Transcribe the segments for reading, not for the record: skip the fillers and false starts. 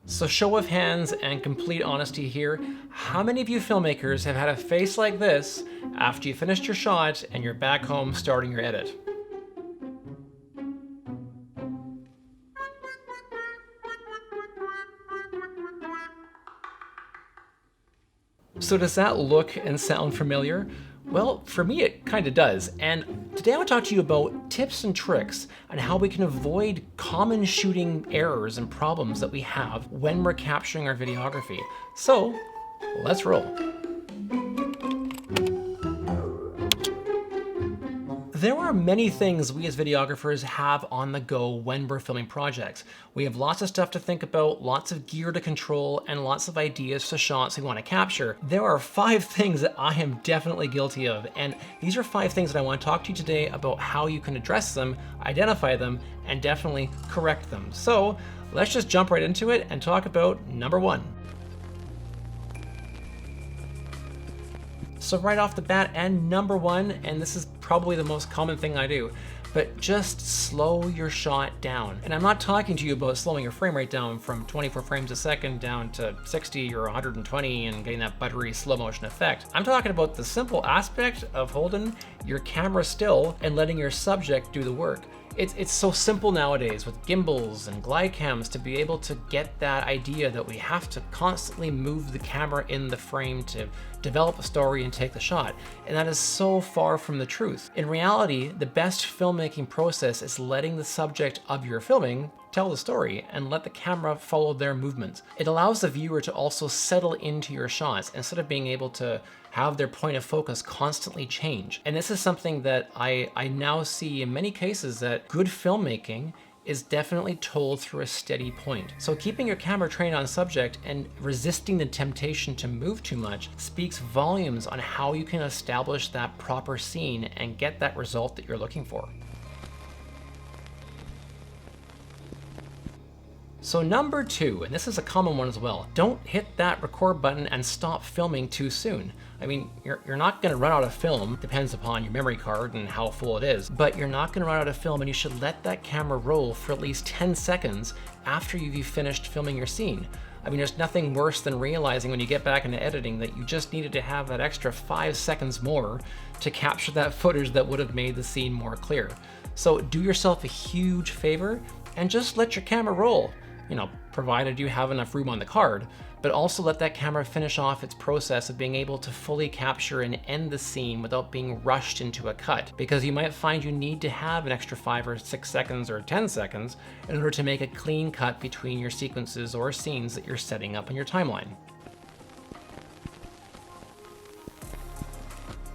So show of hands and complete honesty here, how many of you filmmakers have had a face like this after you finished your shot and you're back home starting your edit? So does that look and sound familiar? Well, for me it kind of does, and today I want to talk to you about tips and tricks on how we can avoid common shooting errors and problems that we have when we're capturing our videography. So, let's roll. There are many things we as videographers have on the go when we're filming projects. We have lots of stuff to think about, lots of gear to control, and lots of ideas for shots we want to capture. There are 5 things that I am definitely guilty of, and these are 5 things that I want to talk to you today about how you can address them, identify them, and definitely correct them. So let's just jump right into it and talk about number 1. So right off the bat, and number 1, and this is probably the most common thing I do, but just slow your shot down. And I'm not talking to you about slowing your frame rate down from 24 frames a second down to 60 or 120 and getting that buttery slow motion effect. I'm talking about the simple aspect of holding your camera still and letting your subject do the work. It's so simple nowadays with gimbals and glide cams to be able to get that idea that we have to constantly move the camera in the frame to develop a story and take the shot. And that is so far from the truth. In reality, the best filmmaking process is letting the subject of your filming tell the story and let the camera follow their movements. It allows the viewer to also settle into your shots instead of being able to have their point of focus constantly change. And this is something that I now see in many cases, that good filmmaking is definitely told through a steady point. So keeping your camera trained on subject and resisting the temptation to move too much speaks volumes on how you can establish that proper scene and get that result that you're looking for. So number 2, and this is a common one as well, don't hit that record button and stop filming too soon. I mean, you're not gonna run out of film, depends upon your memory card and how full it is, but you're not gonna run out of film, and you should let that camera roll for at least 10 seconds after you've finished filming your scene. I mean, there's nothing worse than realizing when you get back into editing that you just needed to have that extra 5 seconds more to capture that footage that would have made the scene more clear. So do yourself a huge favor and just let your camera roll. You know, provided you have enough room on the card, but also let that camera finish off its process of being able to fully capture and end the scene without being rushed into a cut, because you might find you need to have an extra 5 or 6 seconds or 10 seconds in order to make a clean cut between your sequences or scenes that you're setting up in your timeline.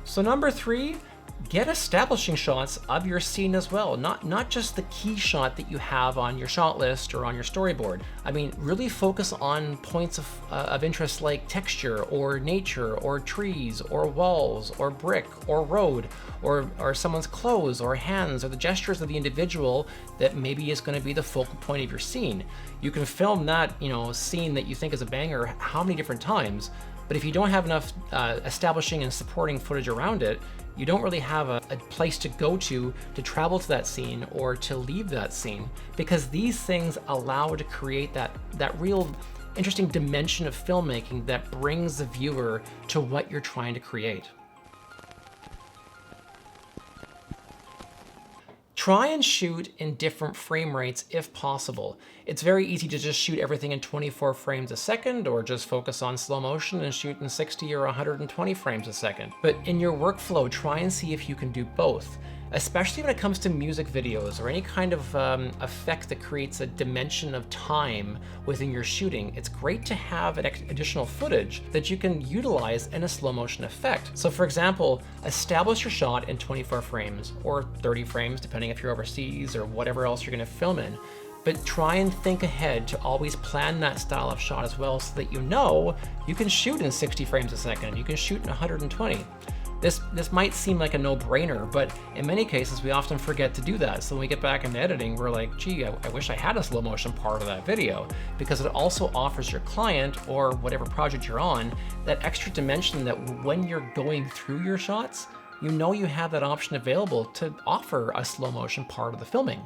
So number 3, get establishing shots of your scene as well, not just the key shot that you have on your shot list or on your storyboard. I mean, really focus on points of interest like texture or nature or trees or walls or brick or road or someone's clothes or hands or the gestures of the individual that maybe is going to be the focal point of your scene. You can film that, scene that you think is a banger how many different times, but if you don't have enough establishing and supporting footage around it, you don't really have a place to go to travel to that scene or to leave that scene, because these things allow to create that real interesting dimension of filmmaking that brings the viewer to what you're trying to create. Try and shoot in different frame rates if possible. It's very easy to just shoot everything in 24 frames a second, or just focus on slow motion and shoot in 60 or 120 frames a second. But in your workflow, try and see if you can do both, especially when it comes to music videos or any kind of effect that creates a dimension of time within your shooting. It's great to have an additional footage that you can utilize in a slow motion effect. So for example, establish your shot in 24 frames or 30 frames, depending if you're overseas or whatever else you're gonna film in. But try and think ahead to always plan that style of shot as well, so that you can shoot in 60 frames a second, you can shoot in 120. This might seem like a no-brainer, but in many cases we often forget to do that. So when we get back into editing, we're like, gee, I wish I had a slow motion part of that video, because it also offers your client or whatever project you're on that extra dimension that when you're going through your shots, you have that option available to offer a slow motion part of the filming.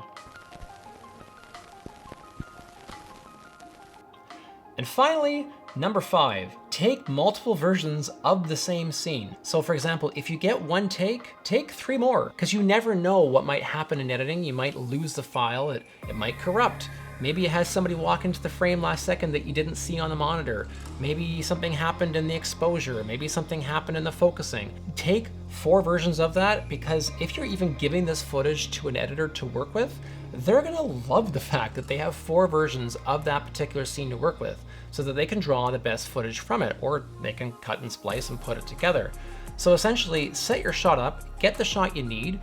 And finally, number 5, take multiple versions of the same scene. So for example, if you get one take 3 more, because you never know what might happen in editing. You might lose the file, it might corrupt. Maybe it has somebody walk into the frame last second that you didn't see on the monitor. Maybe something happened in the exposure. Maybe something happened in the focusing. Take 4 versions of that, because if you're even giving this footage to an editor to work with, they're gonna love the fact that they have 4 versions of that particular scene to work with, so that they can draw the best footage from it, or they can cut and splice and put it together. So essentially, set your shot up, get the shot you need,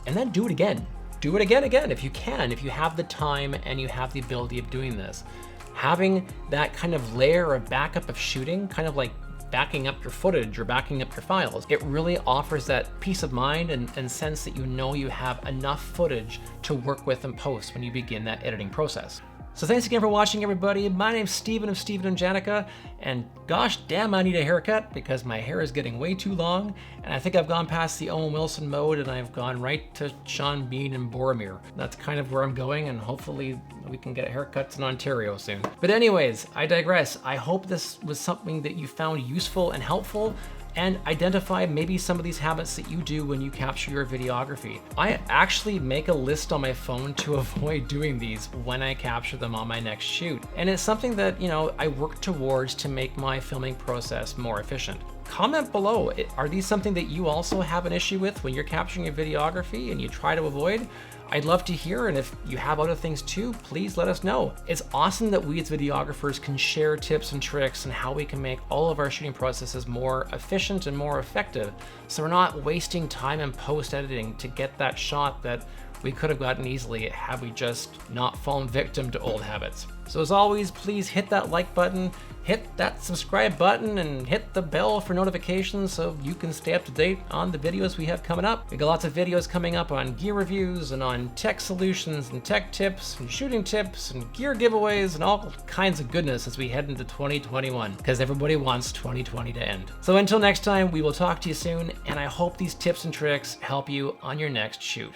and then do it again. Do it again if you can, if you have the time and you have the ability of doing this. Having that kind of layer of backup of shooting, kind of like backing up your footage or backing up your files, it really offers that peace of mind and sense that you know you have enough footage to work with in post when you begin that editing process. So thanks again for watching, everybody. My name's Steven of Steven and JANAKA, and gosh damn, I need a haircut because my hair is getting way too long, and I think I've gone past the Owen Wilson mode and I've gone right to Sean Bean and Boromir. That's kind of where I'm going, and hopefully we can get haircuts in Ontario soon. But anyways, I digress. I hope this was something that you found useful and helpful, and identify maybe some of these habits that you do when you capture your videography. I actually make a list on my phone to avoid doing these when I capture them on my next shoot. And it's something that, you know, I work towards to make my filming process more efficient. Comment below, are these something that you also have an issue with when you're capturing your videography and you try to avoid? I'd love to hear, and if you have other things too, please let us know. It's awesome that we as videographers can share tips and tricks and how we can make all of our shooting processes more efficient and more effective, so we're not wasting time in post-editing to get that shot that we could have gotten easily had we just not fallen victim to old habits. So as always, please hit that like button, hit that subscribe button, and hit the bell for notifications so you can stay up to date on the videos we have coming up. We got lots of videos coming up on gear reviews and on tech solutions and tech tips and shooting tips and gear giveaways and all kinds of goodness as we head into 2021, because everybody wants 2020 to end. So until next time, we will talk to you soon, and I hope these tips and tricks help you on your next shoot.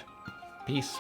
Peace.